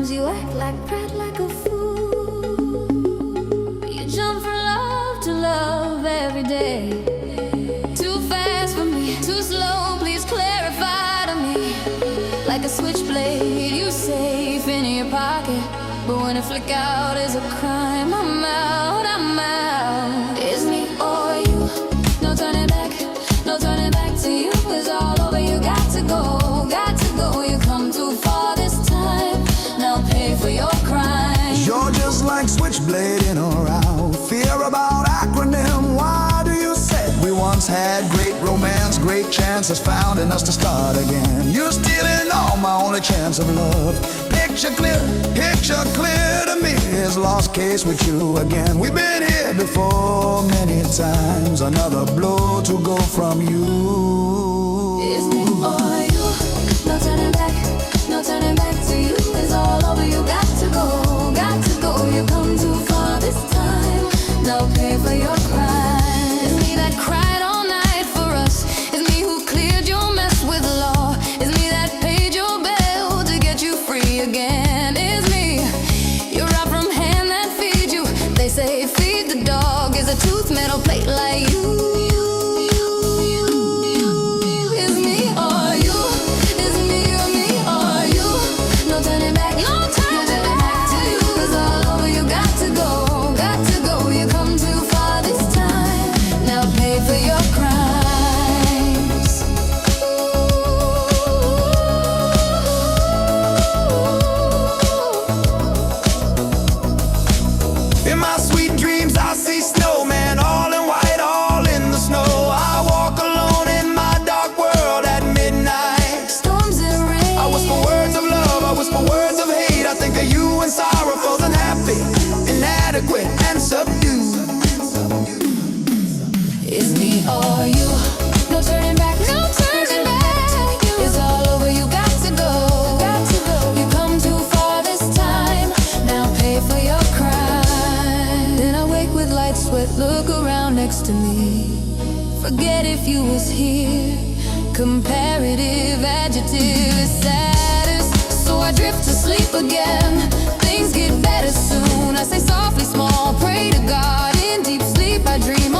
Sometimes you act like prat, like a fool. You jump from love to love every day. Too fast for me, too slow, please clarify to me. Like a switchblade, you safe in your pocket, but when it flick out is a crime. I'm out, I'm out. It's me or you, no turning back, no turning back to you. It's all over, you got to go, got to go. You come too far this time, now pay for your crimes. You're just like Switchblade in or out. Fear about acronym, why do you say? We once had great romance, great chances found in us to start again. You're stealing all my only chance of love. Picture clear to me is lost case with you again. We've been here before many times, another blow to go from you. It's me or you, no turning back, no turning back to you. It's all over, you got to go, got to go. You come too far this time, now pay for your crime. It's me that cried all night for us. It's me who cleared your mess with law. It's me that paid your bill to get you free again. It's me, you're out from hand that feeds you. They say feed the dog is a tooth metal plate like you. In my sweet dreams I see snowmen, all in white, all in the snow. I walk alone in my dark world at midnight. Storms and rain, I whisper words of love, I whisper words of hate. I think of you and sorrowful and happy, inadequate and subdued. it's me or you, no turning back, no turning back. It's all over, you got to go, got to go. You come too far this time, now pay for your crime. Then I wake with light sweat, look around next to me. Forget if you was here. Comparative adjective is saddest, so I drift to sleep again. Things get better soon. I say softly small, pray to God. In deep sleep I dream on.